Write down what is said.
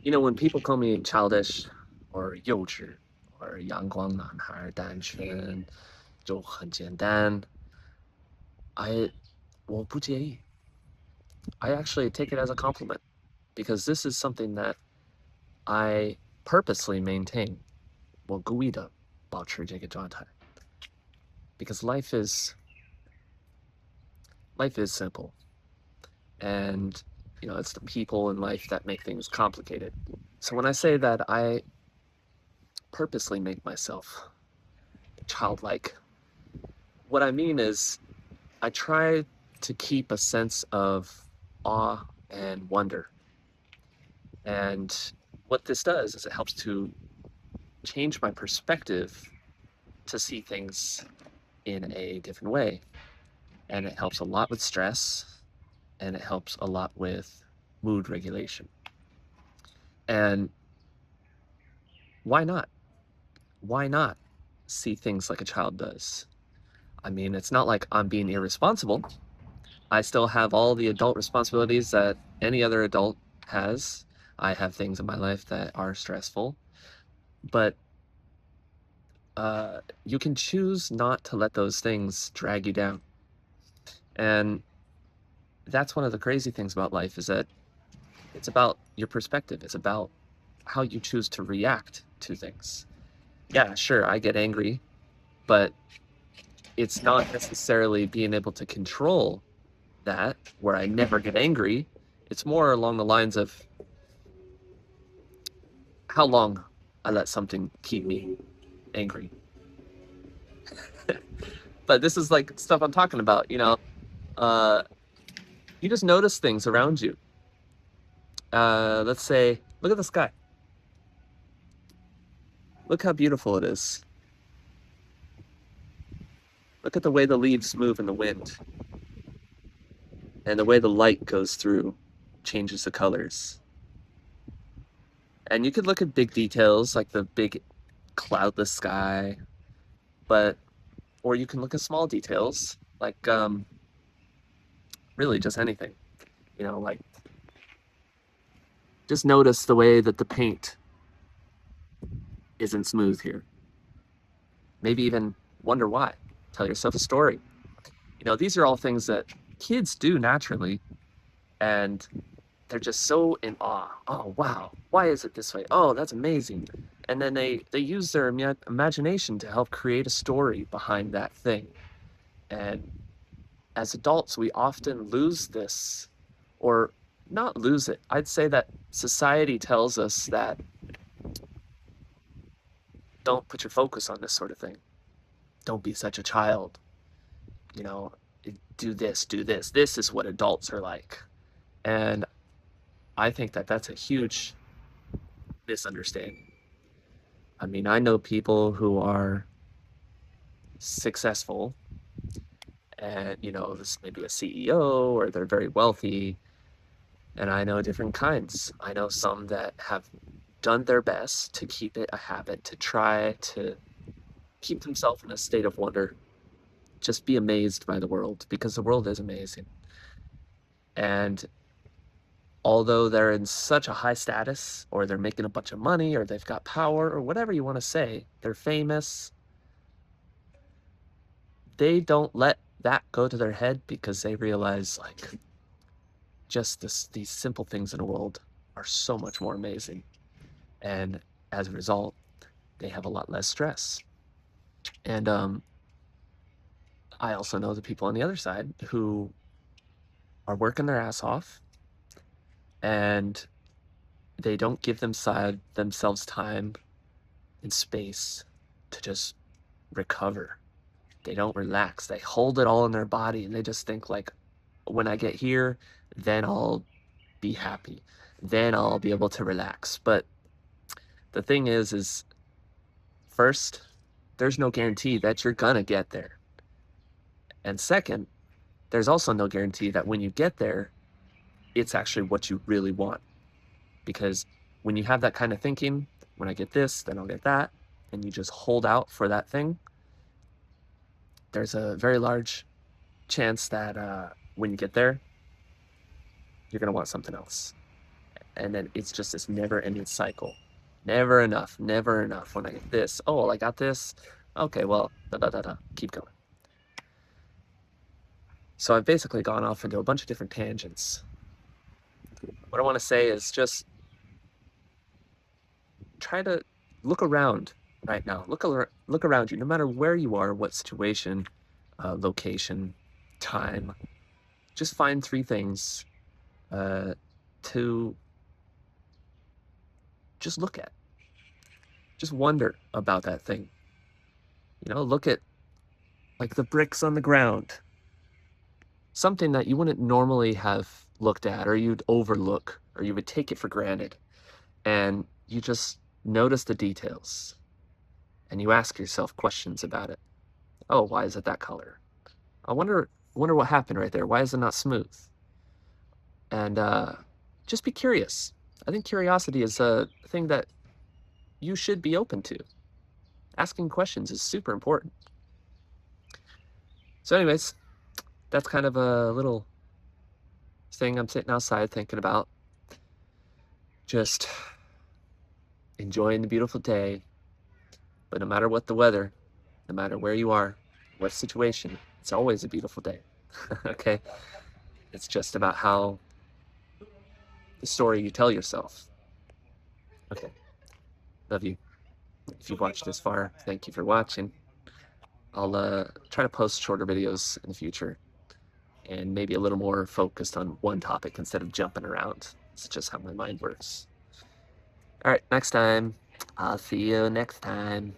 When people call me childish or 幼稚 or 阳光男孩, 单纯, 就很简单, I 我不介意. I actually take it as a compliment because this is something that I purposely maintain. 我故意的保持这个状态 because life is simple, and it's the people in life that make things complicated. So when I say that I purposely make myself childlike, what I mean is I try to keep a sense of awe and wonder. And what this does is it helps to change my perspective to see things in a different way. And it helps a lot with stress, and it helps a lot with mood regulation. And why not? Why not see things like a child does? I mean, it's not like I'm being irresponsible. I still have all the adult responsibilities that any other adult has. I have things in my life that are stressful, but you can choose not to let those things drag you down. And that's one of the crazy things about life is that it's about your perspective. It's about how you choose to react to things. Yeah, sure, I get angry, but it's not necessarily being able to control that where I never get angry. It's more along the lines of how long I let something keep me angry. But this is like stuff I'm talking about. Uh, you just notice things around you. Let's say, look at the sky. Look how beautiful it is. Look at the way the leaves move in the wind, and the way the light goes through changes the colors. And you could look at big details like the big cloudless sky, but or you can look at small details like really just anything. Like just notice the way that the paint isn't smooth here. Maybe even wonder why. Tell yourself a story. These are all things that kids do naturally, and they're just so in awe. Oh, wow. Why is it this way? Oh, that's amazing. And then they use their imagination to help create a story behind that thing. And as adults, we often lose this, or not lose it. I'd say that society tells us that don't put your focus on this sort of thing. Don't be such a child. You know, do this, do this. This is what adults are like. And I think that that's a huge misunderstanding. I mean, I know people who are successful and, this may be a CEO or they're very wealthy. And I know different kinds. I know some that have done their best to keep it a habit, to try to keep themselves in a state of wonder, just be amazed by the world because the world is amazing. And although they're in such a high status, or they're making a bunch of money, or they've got power, or whatever you want to say, they're famous, they don't let that go to their head because they realize, like, just these simple things in the world are so much more amazing. And as a result, they have a lot less stress. And I also know the people on the other side who are working their ass off, and they don't give themselves time and space to just recover. They don't relax. They hold it all in their body, and they just think like, when I get here, then I'll be happy. Then I'll be able to relax. But the thing is first, there's no guarantee that you're gonna get there. And second, there's also no guarantee that when you get there, it's actually what you really want. Because when you have that kind of thinking, when I get this, then I'll get that, and you just hold out for that thing, there's a very large chance that when you get there, you're going to want something else. And then it's just this never-ending cycle. Never enough, never enough. When I get this, oh, well, I got this. Okay, well, da da da da. Keep going. So I've basically gone off into a bunch of different tangents. What I want to say is just try to look around right now. Look around you, no matter where you are, what situation, location, time. Just find three things to just look at. Just wonder about that thing. You know, look at like the bricks on the ground. Something that you wouldn't normally have looked at, or you'd overlook, or you would take it for granted. And you just notice the details. And you ask yourself questions about it. Oh, why is it that color? I wonder what happened right there. Why is it not smooth? And just be curious. I think curiosity is a thing that you should be open to. Asking questions is super important. So anyways, that's kind of a little thing I'm sitting outside thinking about. Just enjoying the beautiful day. But no matter what the weather, no matter where you are, what situation, it's always a beautiful day. Okay? It's just about how the story you tell yourself. Okay. Love you. If you've watched this far, thank you for watching. I'll try to post shorter videos in the future and maybe a little more focused on one topic instead of jumping around. It's just how my mind works. All right, next time. I'll see you next time.